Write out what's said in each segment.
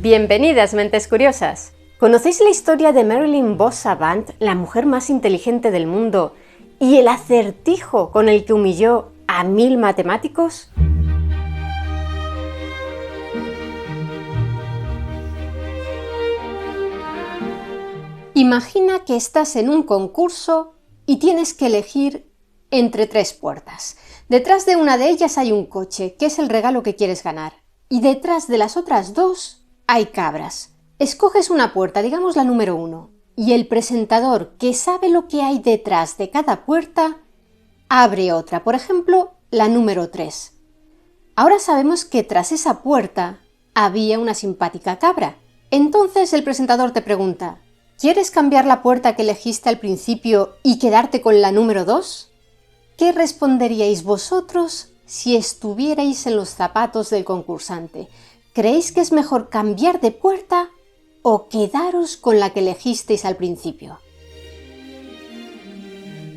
Bienvenidas, mentes curiosas. ¿Conocéis la historia de Marilyn Vos-Savant, la mujer más inteligente del mundo, y el acertijo con el que humilló a 1000 matemáticos? Imagina que estás en un concurso y tienes que elegir entre 3 puertas. Detrás de una de ellas hay un coche, que es el regalo que quieres ganar, y detrás de las otras 2 hay cabras. Escoges una puerta, digamos la número 1, y el presentador, que sabe lo que hay detrás de cada puerta, abre otra, por ejemplo, la número 3. Ahora sabemos que tras esa puerta había una simpática cabra. Entonces el presentador te pregunta: ¿quieres cambiar la puerta que elegiste al principio y quedarte con la número 2? ¿Qué responderíais vosotros si estuvierais en los zapatos del concursante? ¿Creéis que es mejor cambiar de puerta o quedaros con la que elegisteis al principio?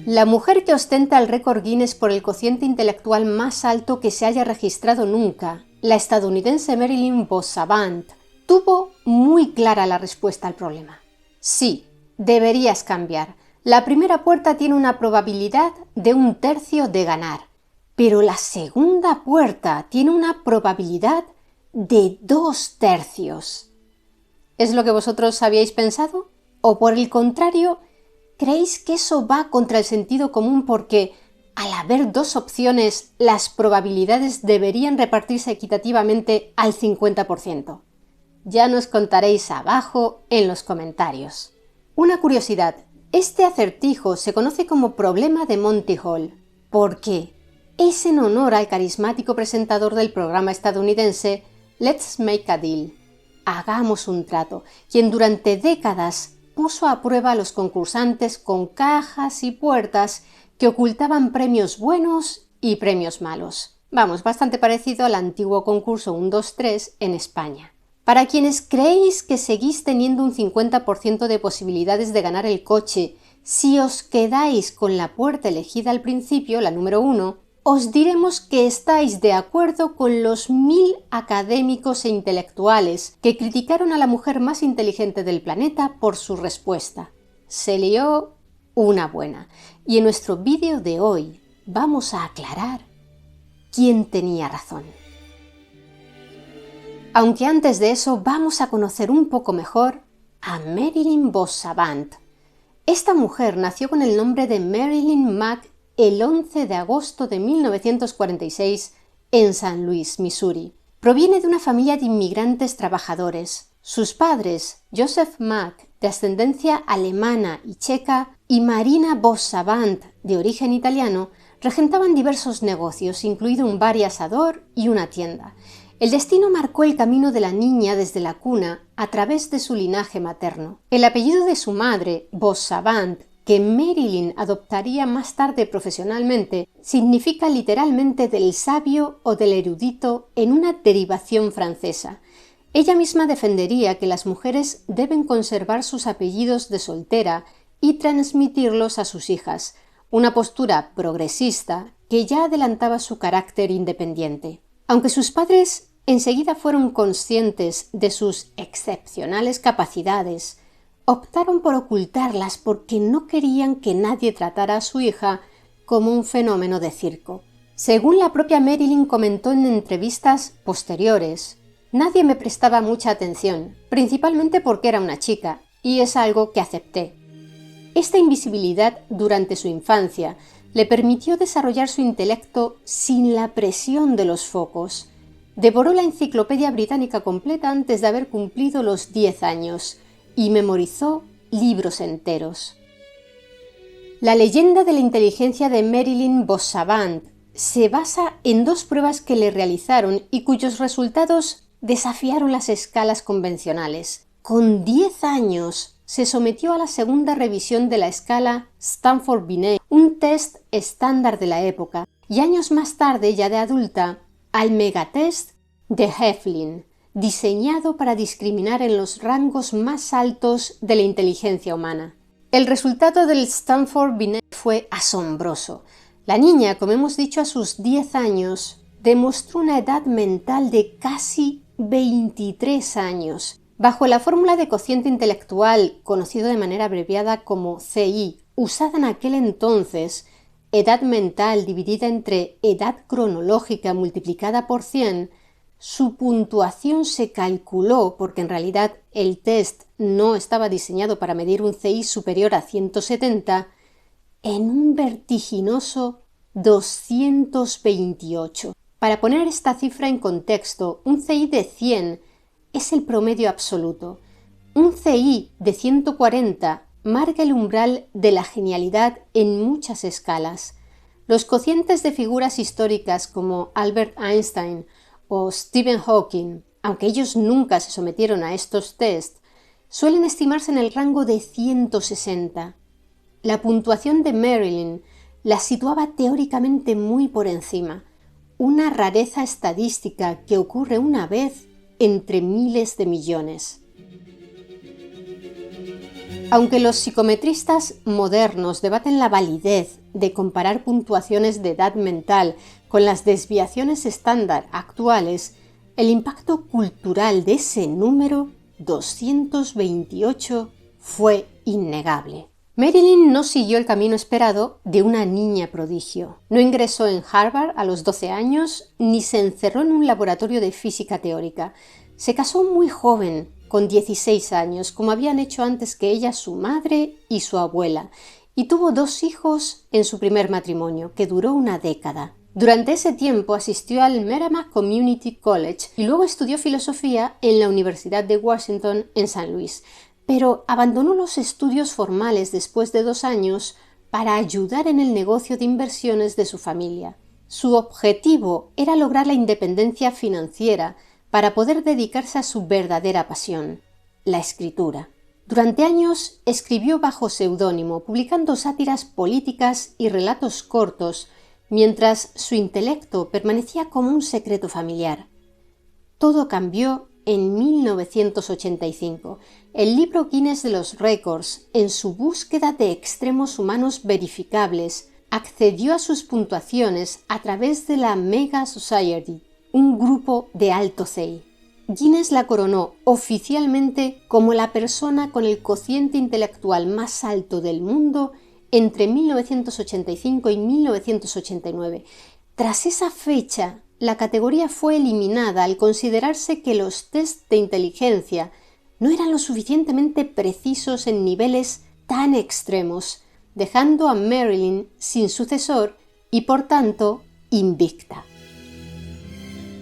La mujer que ostenta el récord Guinness por el cociente intelectual más alto que se haya registrado nunca, la estadounidense Marilyn Vos-Savant, tuvo muy clara la respuesta al problema. Sí, deberías cambiar. La primera puerta tiene una probabilidad de 1/3 de ganar, pero la segunda puerta tiene una probabilidad de 2/3. ¿Es lo que vosotros habíais pensado? ¿O por el contrario, creéis que eso va contra el sentido común porque, al haber 2 opciones, las probabilidades deberían repartirse equitativamente al 50%? Ya nos contaréis abajo en los comentarios. Una curiosidad, este acertijo se conoce como problema de Monty Hall. ¿Por qué? Es en honor al carismático presentador del programa estadounidense Let's Make a Deal, hagamos un trato, quien durante décadas puso a prueba a los concursantes con cajas y puertas que ocultaban premios buenos y premios malos. Vamos, bastante parecido al antiguo concurso 1, 2, 3 en España. Para quienes creéis que seguís teniendo un 50% de posibilidades de ganar el coche si os quedáis con la puerta elegida al principio, la número 1, os diremos que estáis de acuerdo con los 1000 académicos e intelectuales que criticaron a la mujer más inteligente del planeta por su respuesta. Se lió una buena. Y en nuestro vídeo de hoy vamos a aclarar quién tenía razón. Aunque antes de eso vamos a conocer un poco mejor a Marilyn Vos-Savant. Esta mujer nació con el nombre de Marilyn Mack el 11 de agosto de 1946 en San Luis, Missouri. Proviene de una familia de inmigrantes trabajadores. Sus padres, Joseph Mack, de ascendencia alemana y checa, y Marina Vos-Savant, de origen italiano, regentaban diversos negocios, incluido un bar y asador y una tienda. El destino marcó el camino de la niña desde la cuna a través de su linaje materno. El apellido de su madre, Vos-Savant, que Marilyn adoptaría más tarde profesionalmente, significa literalmente del sabio o del erudito en una derivación francesa. Ella misma defendería que las mujeres deben conservar sus apellidos de soltera y transmitirlos a sus hijas, una postura progresista que ya adelantaba su carácter independiente. Aunque sus padres enseguida fueron conscientes de sus excepcionales capacidades, optaron por ocultarlas porque no querían que nadie tratara a su hija como un fenómeno de circo. Según la propia Marilyn comentó en entrevistas posteriores, nadie me prestaba mucha atención, principalmente porque era una chica, y es algo que acepté. Esta invisibilidad durante su infancia le permitió desarrollar su intelecto sin la presión de los focos. Devoró la enciclopedia británica completa antes de haber cumplido los 10 años, y memorizó libros enteros. La leyenda de la inteligencia de Marilyn Vos-Savant se basa en 2 pruebas que le realizaron y cuyos resultados desafiaron las escalas convencionales. Con 10 años se sometió a la segunda revisión de la escala Stanford-Binet, un test estándar de la época, y años más tarde, ya de adulta, al megatest de Heflin, diseñado para discriminar en los rangos más altos de la inteligencia humana. El resultado del Stanford-Binet fue asombroso. La niña, como hemos dicho, a sus 10 años, demostró una edad mental de casi 23 años. Bajo la fórmula de cociente intelectual, conocido de manera abreviada como CI, usada en aquel entonces, edad mental dividida entre edad cronológica multiplicada por 100, su puntuación se calculó, porque en realidad el test no estaba diseñado para medir un CI superior a 170, en un vertiginoso 228. Para poner esta cifra en contexto, un CI de 100 es el promedio absoluto. Un CI de 140 marca el umbral de la genialidad en muchas escalas. Los cocientes de figuras históricas como Albert Einstein o Stephen Hawking, aunque ellos nunca se sometieron a estos tests, suelen estimarse en el rango de 160. La puntuación de Marilyn la situaba teóricamente muy por encima, una rareza estadística que ocurre una vez entre miles de millones. Aunque los psicometristas modernos debaten la validez de comparar puntuaciones de edad mental con las desviaciones estándar actuales, el impacto cultural de ese número, 228, fue innegable. Marilyn no siguió el camino esperado de una niña prodigio. No ingresó en Harvard a los 12 años ni se encerró en un laboratorio de física teórica. Se casó muy joven, con 16 años, como habían hecho antes que ella su madre y su abuela, y tuvo 2 hijos en su primer matrimonio, que duró una década. Durante ese tiempo asistió al Merrimack Community College y luego estudió filosofía en la Universidad de Washington en San Luis, pero abandonó los estudios formales después de 2 años para ayudar en el negocio de inversiones de su familia. Su objetivo era lograr la independencia financiera para poder dedicarse a su verdadera pasión, la escritura. Durante años escribió bajo seudónimo, publicando sátiras políticas y relatos cortos, mientras su intelecto permanecía como un secreto familiar. Todo cambió en 1985. El libro Guinness de los Récords, en su búsqueda de extremos humanos verificables, accedió a sus puntuaciones a través de la Mega Society, un grupo de alto CI. Guinness la coronó oficialmente como la persona con el cociente intelectual más alto del mundo entre 1985 y 1989. Tras esa fecha, la categoría fue eliminada al considerarse que los tests de inteligencia no eran lo suficientemente precisos en niveles tan extremos, dejando a Marilyn sin sucesor y, por tanto, invicta.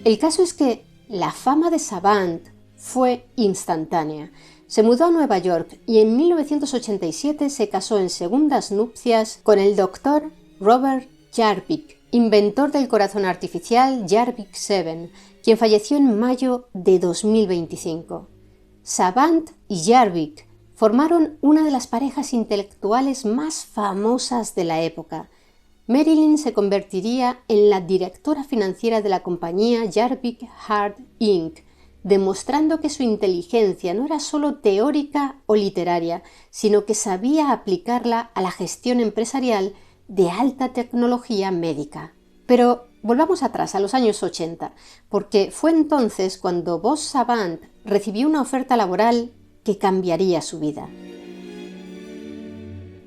El caso es que la fama de Savant fue instantánea. Se mudó a Nueva York y en 1987 se casó en segundas nupcias con el Dr. Robert Jarvik, inventor del corazón artificial Jarvik 7, quien falleció en mayo de 2025. Savant y Jarvik formaron una de las parejas intelectuales más famosas de la época. Marilyn se convertiría en la directora financiera de la compañía Jarvik Hard Inc., demostrando que su inteligencia no era solo teórica o literaria, sino que sabía aplicarla a la gestión empresarial de alta tecnología médica. Pero volvamos atrás, a los años 80, porque fue entonces cuando Boss Savant recibió una oferta laboral que cambiaría su vida.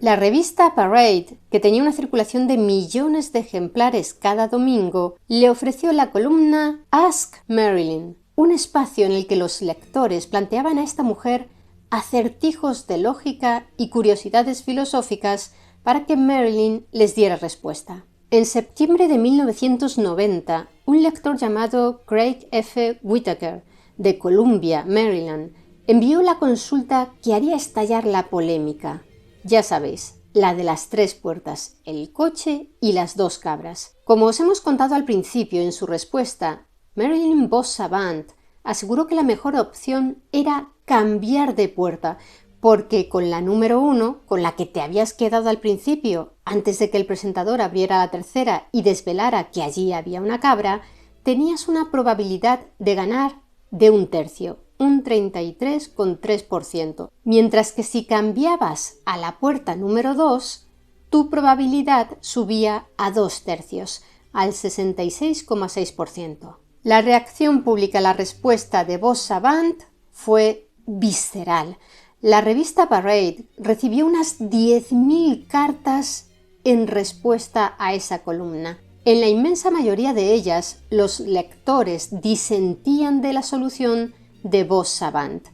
La revista Parade, que tenía una circulación de millones de ejemplares cada domingo, le ofreció la columna Ask Marilyn, un espacio en el que los lectores planteaban a esta mujer acertijos de lógica y curiosidades filosóficas para que Marilyn les diera respuesta. En septiembre de 1990, un lector llamado Craig F. Whitaker, de Columbia, Maryland, envió la consulta que haría estallar la polémica. Ya sabéis, la de las 3 puertas, el coche y las 2 cabras. Como os hemos contado al principio en su respuesta, Marilyn Boss Savant aseguró que la mejor opción era cambiar de puerta, porque con la número 1, con la que te habías quedado al principio, antes de que el presentador abriera la tercera y desvelara que allí había una cabra, tenías una probabilidad de ganar de 1/3, un 33,3%, mientras que si cambiabas a la puerta número 2, tu probabilidad subía a 2/3, al 66,6%. La reacción pública a la respuesta de Boss Savant fue visceral. La revista Parade recibió unas 10.000 cartas en respuesta a esa columna. En la inmensa mayoría de ellas, los lectores disentían de la solución de Boss Savant.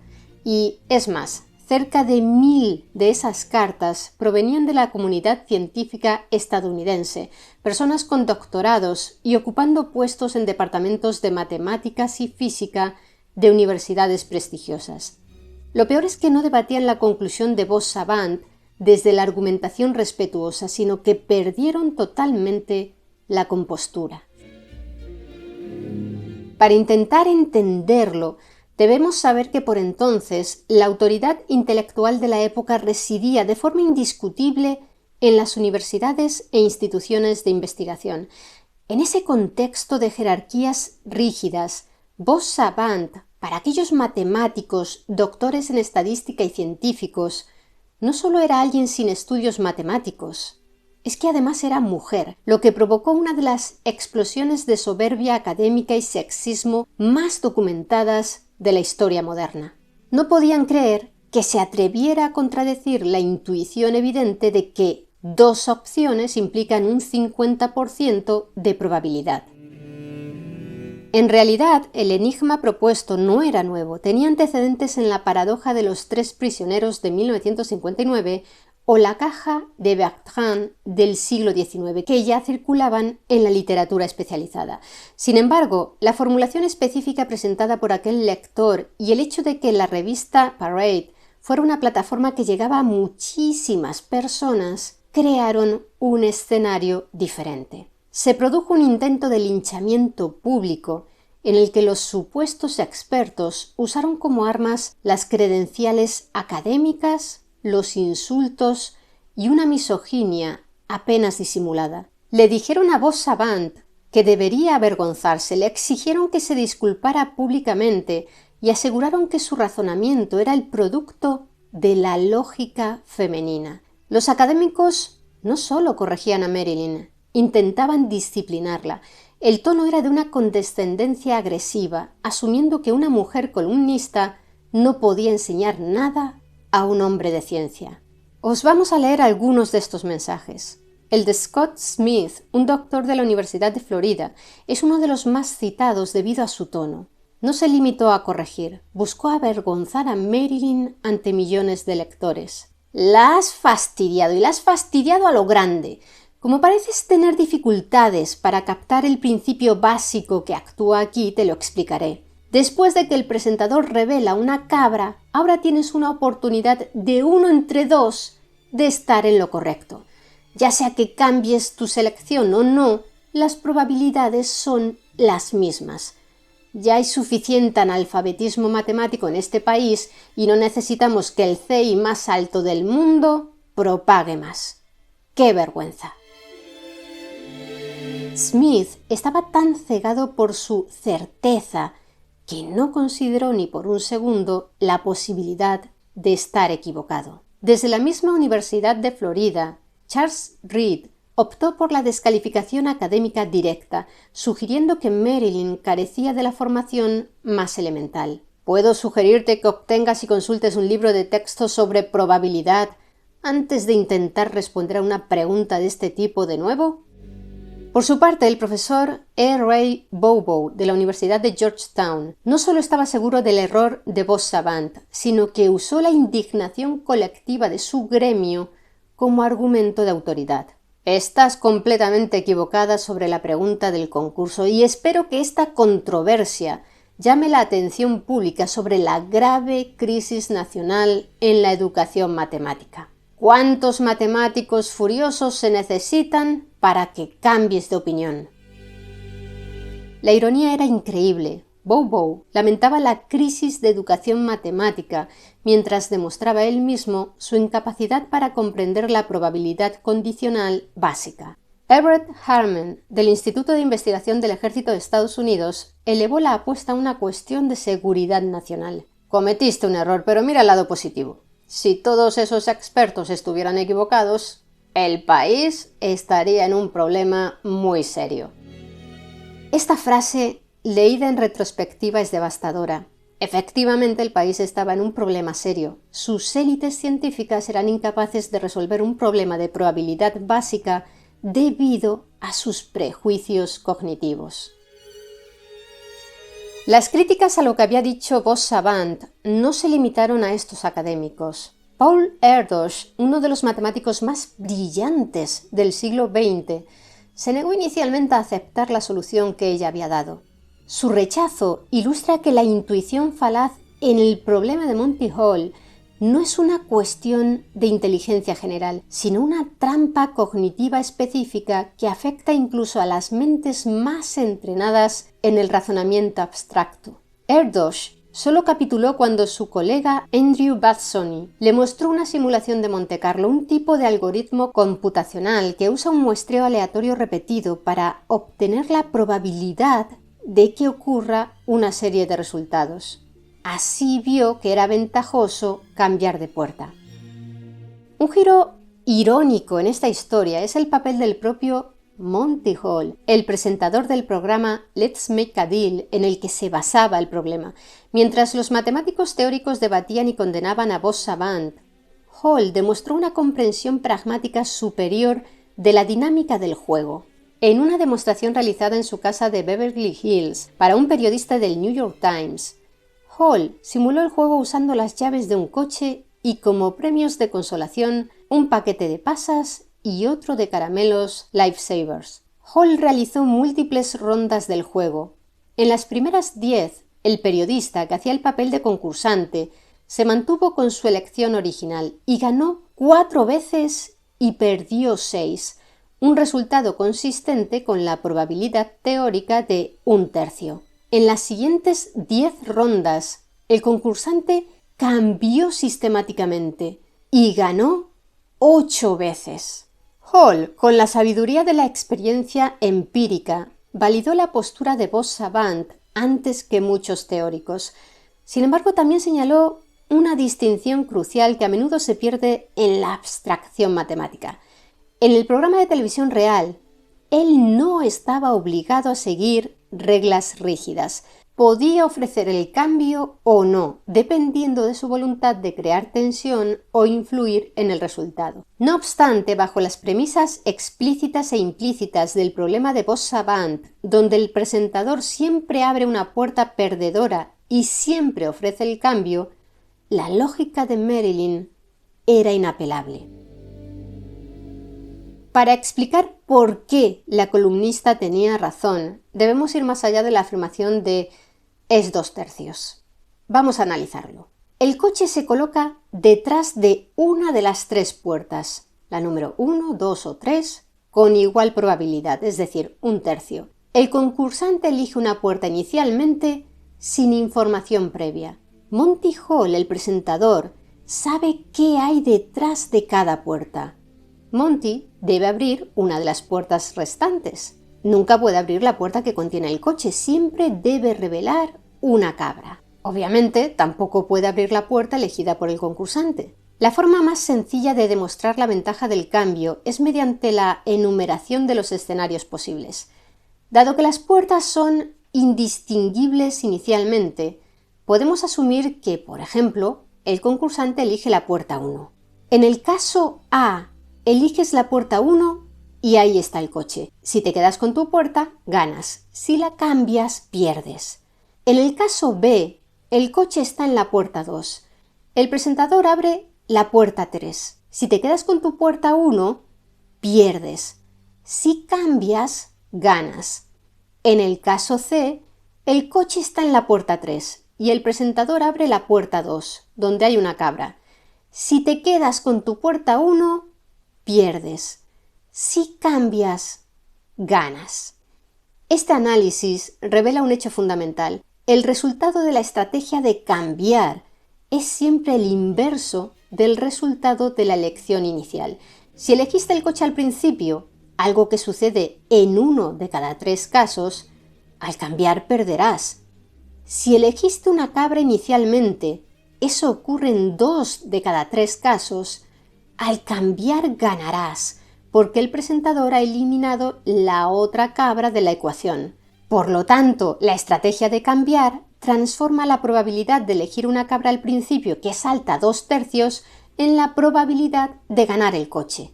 Y es más, cerca de 1.000 de esas cartas provenían de la comunidad científica estadounidense, personas con doctorados y ocupando puestos en departamentos de matemáticas y física de universidades prestigiosas. Lo peor es que no debatían la conclusión de Boss Savant desde la argumentación respetuosa, sino que perdieron totalmente la compostura. Para intentar entenderlo, debemos saber que por entonces la autoridad intelectual de la época residía de forma indiscutible en las universidades e instituciones de investigación. En ese contexto de jerarquías rígidas, Boss Savant, para aquellos matemáticos, doctores en estadística y científicos, no solo era alguien sin estudios matemáticos, es que además era mujer, lo que provocó una de las explosiones de soberbia académica y sexismo más documentadas de la historia moderna. No podían creer que se atreviera a contradecir la intuición evidente de que dos opciones implican un 50% de probabilidad. En realidad, el enigma propuesto no era nuevo, tenía antecedentes en la paradoja de los 3 prisioneros de 1959 o la caja de Bertrand del siglo XIX, que ya circulaban en la literatura especializada. Sin embargo, la formulación específica presentada por aquel lector y el hecho de que la revista Parade fuera una plataforma que llegaba a muchísimas personas, crearon un escenario diferente. Se produjo un intento de linchamiento público en el que los supuestos expertos usaron como armas las credenciales académicas, los insultos y una misoginia apenas disimulada. Le dijeron a Boss Savant que debería avergonzarse, le exigieron que se disculpara públicamente y aseguraron que su razonamiento era el producto de la lógica femenina. Los académicos no solo corregían a Marilyn, intentaban disciplinarla. El tono era de una condescendencia agresiva, asumiendo que una mujer columnista no podía enseñar nada a un hombre de ciencia. Os vamos a leer algunos de estos mensajes. El de Scott Smith, un doctor de la Universidad de Florida, es uno de los más citados debido a su tono. No se limitó a corregir, buscó avergonzar a Marilyn ante millones de lectores. La has fastidiado y la has fastidiado a lo grande. Como pareces tener dificultades para captar el principio básico que actúa aquí, te lo explicaré. Después de que el presentador revela una cabra, ahora tienes una oportunidad de 1 entre 2 de estar en lo correcto. Ya sea que cambies tu selección o no, las probabilidades son las mismas. Ya hay suficiente analfabetismo matemático en este país y no necesitamos que el CI más alto del mundo propague más. ¡Qué vergüenza! Smith estaba tan cegado por su certeza que no consideró ni por un segundo la posibilidad de estar equivocado. Desde la misma Universidad de Florida, Charles Reed optó por la descalificación académica directa, sugiriendo que Marilyn carecía de la formación más elemental. ¿Puedo sugerirte que obtengas y consultes un libro de texto sobre probabilidad antes de intentar responder a una pregunta de este tipo de nuevo? Por su parte, el profesor E. Ray Bobo de la Universidad de Georgetown no solo estaba seguro del error de Boss Savant, sino que usó la indignación colectiva de su gremio como argumento de autoridad. Estás completamente equivocada sobre la pregunta del concurso y espero que esta controversia llame la atención pública sobre la grave crisis nacional en la educación matemática. ¿Cuántos matemáticos furiosos se necesitan para que cambies de opinión? La ironía era increíble. Bobo lamentaba la crisis de educación matemática mientras demostraba él mismo su incapacidad para comprender la probabilidad condicional básica. Everett Harman, del Instituto de Investigación del Ejército de Estados Unidos, elevó la apuesta a una cuestión de seguridad nacional. Cometiste un error, pero mira el lado positivo. Si todos esos expertos estuvieran equivocados, el país estaría en un problema muy serio. Esta frase leída en retrospectiva es devastadora. Efectivamente, el país estaba en un problema serio. Sus élites científicas eran incapaces de resolver un problema de probabilidad básica debido a sus prejuicios cognitivos. Las críticas a lo que había dicho Bosch-Savant no se limitaron a estos académicos. Paul Erdős, uno de los matemáticos más brillantes del siglo XX, se negó inicialmente a aceptar la solución que ella había dado. Su rechazo ilustra que la intuición falaz en el problema de Monty Hall no es una cuestión de inteligencia general, sino una trampa cognitiva específica que afecta incluso a las mentes más entrenadas en el razonamiento abstracto. Erdős solo capituló cuando su colega Andrew Bazoni le mostró una simulación de Montecarlo, un tipo de algoritmo computacional que usa un muestreo aleatorio repetido para obtener la probabilidad de que ocurra una serie de resultados. Así vio que era ventajoso cambiar de puerta. Un giro irónico en esta historia es el papel del propio Monty Hall, el presentador del programa Let's Make a Deal en el que se basaba el problema. Mientras los matemáticos teóricos debatían y condenaban a Bosch-Savant, Hall demostró una comprensión pragmática superior de la dinámica del juego. En una demostración realizada en su casa de Beverly Hills para un periodista del New York Times, Hall simuló el juego usando las llaves de un coche y como premios de consolación un paquete de pasas y otro de caramelos Lifesavers. Hall realizó múltiples rondas del juego. En las primeras 10, el periodista, que hacía el papel de concursante, se mantuvo con su elección original y ganó 4 veces y perdió 6. Un resultado consistente con la probabilidad teórica de 1/3. En las siguientes 10 rondas, el concursante cambió sistemáticamente y ganó 8 veces. Hall, con la sabiduría de la experiencia empírica, validó la postura de Bosch-Savant antes que muchos teóricos. Sin embargo, también señaló una distinción crucial que a menudo se pierde en la abstracción matemática. En el programa de televisión real, él no estaba obligado a seguir reglas rígidas. Podía ofrecer el cambio o no, dependiendo de su voluntad de crear tensión o influir en el resultado. No obstante, bajo las premisas explícitas e implícitas del problema de Bosch-Savant, donde el presentador siempre abre una puerta perdedora y siempre ofrece el cambio, la lógica de Marilyn era inapelable. Para explicar por qué la columnista tenía razón, debemos ir más allá de la afirmación de «es 2/3». Vamos a analizarlo. El coche se coloca detrás de una de las 3 puertas, la número 1, 2 o 3, con igual probabilidad, es decir, 1/3. El concursante elige una puerta inicialmente sin información previa. Monty Hall, el presentador, sabe qué hay detrás de cada puerta. Monty debe abrir una de las puertas restantes. Nunca puede abrir la puerta que contiene el coche, siempre debe revelar una cabra. Obviamente, tampoco puede abrir la puerta elegida por el concursante. La forma más sencilla de demostrar la ventaja del cambio es mediante la enumeración de los escenarios posibles. Dado que las puertas son indistinguibles inicialmente, podemos asumir que, por ejemplo, el concursante elige la puerta 1. En el caso A, eliges la puerta 1 y ahí está el coche. Si te quedas con tu puerta, ganas. Si la cambias, pierdes. En el caso B, el coche está en la puerta 2. El presentador abre la puerta 3. Si te quedas con tu puerta 1, pierdes. Si cambias, ganas. En el caso C, el coche está en la puerta 3 y el presentador abre la puerta 2, donde hay una cabra. Si te quedas con tu puerta 1, pierdes. Si cambias, ganas. Este análisis revela un hecho fundamental. El resultado de la estrategia de cambiar es siempre el inverso del resultado de la elección inicial. Si elegiste el coche al principio, algo que sucede en 1 de cada 3 casos, al cambiar perderás. Si elegiste una cabra inicialmente, eso ocurre en 2 de cada 3 casos, al cambiar ganarás, porque el presentador ha eliminado la otra cabra de la ecuación. Por lo tanto, la estrategia de cambiar transforma la probabilidad de elegir una cabra al principio, que es alta 2/3, en la probabilidad de ganar el coche.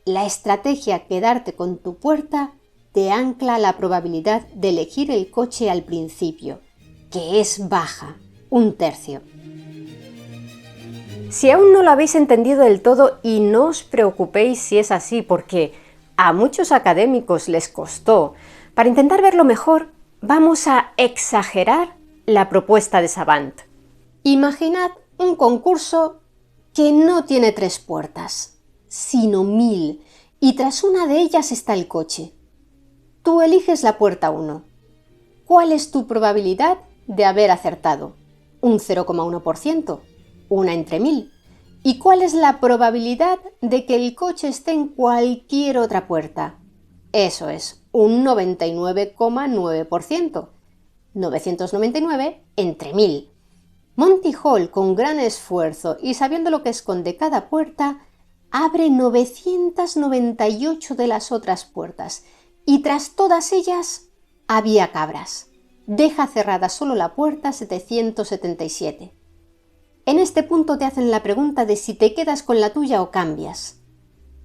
La estrategia quedarte con tu puerta te ancla la probabilidad de elegir el coche al principio, que es baja, 1/3. Si aún no lo habéis entendido del todo, y no os preocupéis si es así, porque a muchos académicos les costó, para intentar verlo mejor, vamos a exagerar la propuesta de Savant. Imaginad un concurso que no tiene 3 puertas, sino 1000, y tras una de ellas está el coche. Tú eliges la puerta 1. ¿Cuál es tu probabilidad de haber acertado? Un 0,1%, una entre 1000. ¿Y cuál es la probabilidad de que el coche esté en cualquier otra puerta? Eso es, un 99,9%. 999 entre 1000. Monty Hall, con gran esfuerzo y sabiendo lo que esconde cada puerta, abre 998 de las otras puertas, y tras todas ellas había cabras. Deja cerrada solo la puerta 777. En este punto te hacen la pregunta de si te quedas con la tuya o cambias.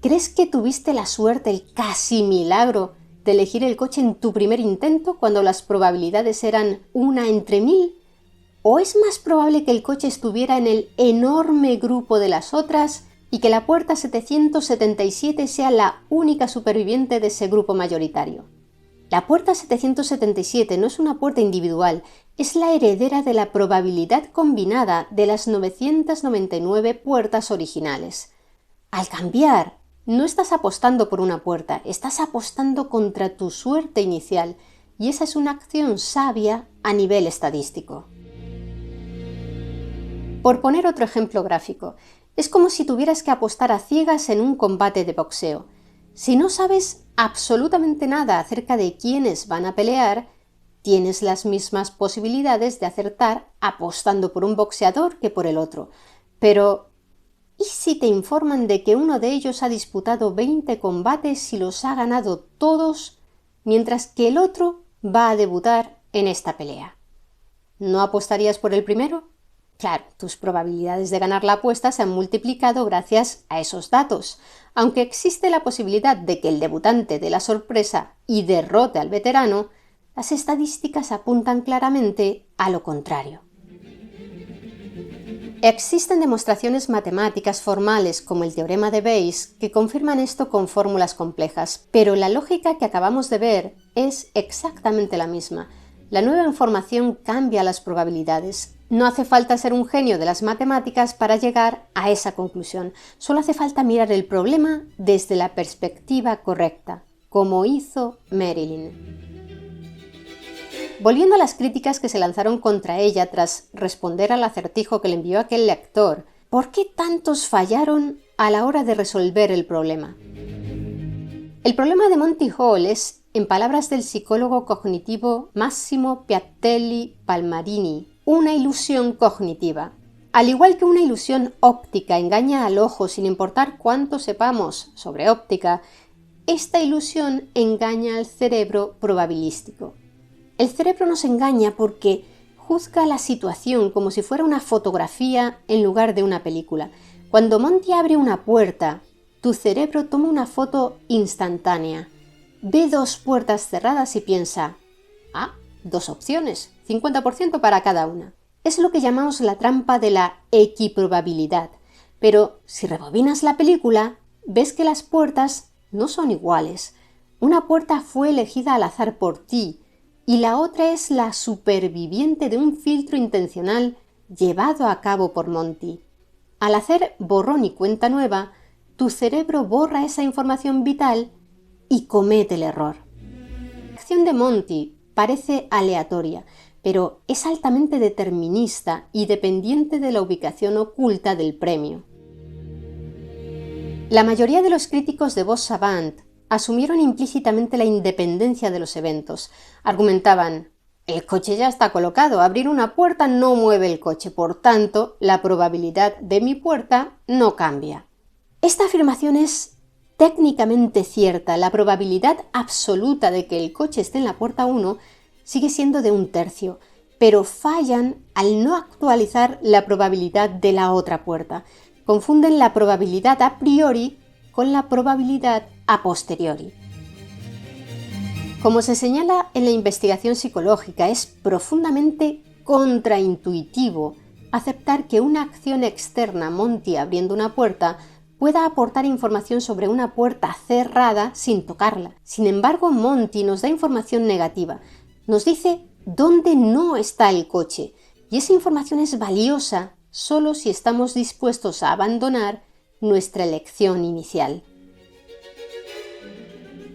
¿Crees que tuviste la suerte, el casi milagro, de elegir el coche en tu primer intento cuando las probabilidades eran una entre 1000? ¿O es más probable que el coche estuviera en el enorme grupo de las otras y que la puerta 777 sea la única superviviente de ese grupo mayoritario? La puerta 777 no es una puerta individual, es la heredera de la probabilidad combinada de las 999 puertas originales. Al cambiar, no estás apostando por una puerta, estás apostando contra tu suerte inicial, y esa es una acción sabia a nivel estadístico. Por poner otro ejemplo gráfico, es como si tuvieras que apostar a ciegas en un combate de boxeo. Si no sabes absolutamente nada acerca de quiénes van a pelear, tienes las mismas posibilidades de acertar apostando por un boxeador que por el otro. Pero, ¿y si te informan de que uno de ellos ha disputado 20 combates y los ha ganado todos, mientras que el otro va a debutar en esta pelea? ¿No apostarías por el primero? Claro, tus probabilidades de ganar la apuesta se han multiplicado gracias a esos datos, aunque existe la posibilidad de que el debutante dé la sorpresa y derrote al veterano. Las estadísticas apuntan claramente a lo contrario. Existen demostraciones matemáticas formales como el teorema de Bayes que confirman esto con fórmulas complejas, pero la lógica que acabamos de ver es exactamente la misma. La nueva información cambia las probabilidades. No hace falta ser un genio de las matemáticas para llegar a esa conclusión. Solo hace falta mirar el problema desde la perspectiva correcta, como hizo Marilyn. Volviendo a las críticas que se lanzaron contra ella tras responder al acertijo que le envió aquel lector, ¿por qué tantos fallaron a la hora de resolver el problema? El problema de Monty Hall es, en palabras del psicólogo cognitivo Massimo Piattelli Palmarini, una ilusión cognitiva. Al igual que una ilusión óptica engaña al ojo sin importar cuánto sepamos sobre óptica, esta ilusión engaña al cerebro probabilístico. El cerebro nos engaña porque juzga la situación como si fuera una fotografía en lugar de una película. Cuando Monty abre una puerta, tu cerebro toma una foto instantánea. Ve 2 puertas cerradas y piensa, 2 opciones, 50% para cada una. Es lo que llamamos la trampa de la equiprobabilidad. Pero si rebobinas la película, ves que las puertas no son iguales. Una puerta fue elegida al azar por ti, y la otra es la superviviente de un filtro intencional llevado a cabo por Monty. Al hacer borrón y cuenta nueva, tu cerebro borra esa información vital y comete el error. La acción de Monty parece aleatoria, pero es altamente determinista y dependiente de la ubicación oculta del premio. La mayoría de los críticos de Boss Savant asumieron implícitamente la independencia de los eventos. Argumentaban, el coche ya está colocado, abrir una puerta no mueve el coche, por tanto, la probabilidad de mi puerta no cambia. Esta afirmación es técnicamente cierta. La probabilidad absoluta de que el coche esté en la puerta 1 sigue siendo de 1/3, pero fallan al no actualizar la probabilidad de la otra puerta. Confunden la probabilidad a priori con la probabilidad a posteriori. Como se señala en la investigación psicológica, es profundamente contraintuitivo aceptar que una acción externa, Monty abriendo una puerta, pueda aportar información sobre una puerta cerrada sin tocarla. Sin embargo, Monty nos da información negativa. Nos dice dónde no está el coche, y esa información es valiosa solo si estamos dispuestos a abandonar nuestra elección inicial.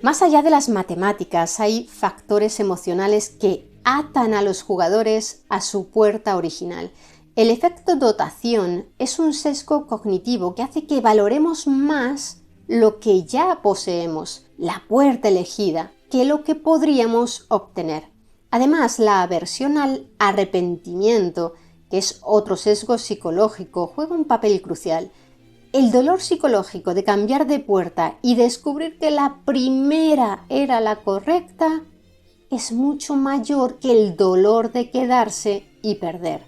Más allá de las matemáticas, hay factores emocionales que atan a los jugadores a su puerta original. El efecto dotación es un sesgo cognitivo que hace que valoremos más lo que ya poseemos, la puerta elegida, que lo que podríamos obtener. Además, la aversión al arrepentimiento, que es otro sesgo psicológico, juega un papel crucial. El dolor psicológico de cambiar de puerta y descubrir que la primera era la correcta es mucho mayor que el dolor de quedarse y perder.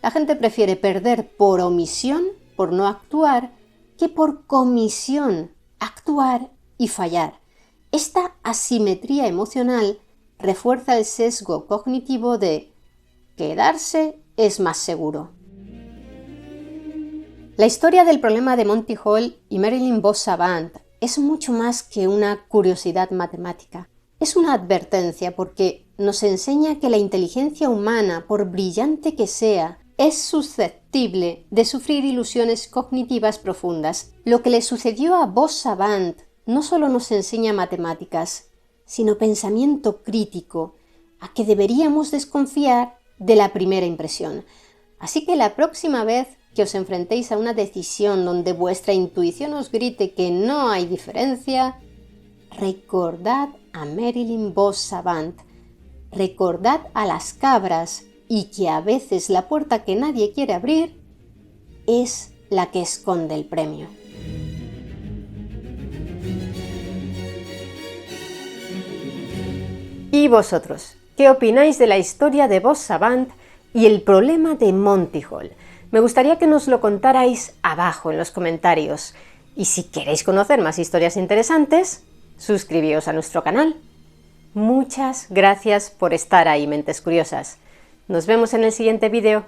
La gente prefiere perder por omisión, por no actuar, que por comisión, actuar y fallar. Esta asimetría emocional refuerza el sesgo cognitivo de quedarse es más seguro. La historia del problema de Monty Hall y Marilyn Vos Savant es mucho más que una curiosidad matemática. Es una advertencia porque nos enseña que la inteligencia humana, por brillante que sea, es susceptible de sufrir ilusiones cognitivas profundas. Lo que le sucedió a Vos Savant no solo nos enseña matemáticas, sino pensamiento crítico, a que deberíamos desconfiar de la primera impresión. Así que la próxima vez que os enfrentéis a una decisión donde vuestra intuición os grite que no hay diferencia, recordad a Marilyn Vos Savant, recordad a las cabras y que a veces la puerta que nadie quiere abrir es la que esconde el premio. ¿Y vosotros? ¿Qué opináis de la historia de Vos Savant y el problema de Monty Hall? Me gustaría que nos lo contarais abajo en los comentarios. Y si queréis conocer más historias interesantes, suscribíos a nuestro canal. Muchas gracias por estar ahí, mentes curiosas. Nos vemos en el siguiente vídeo.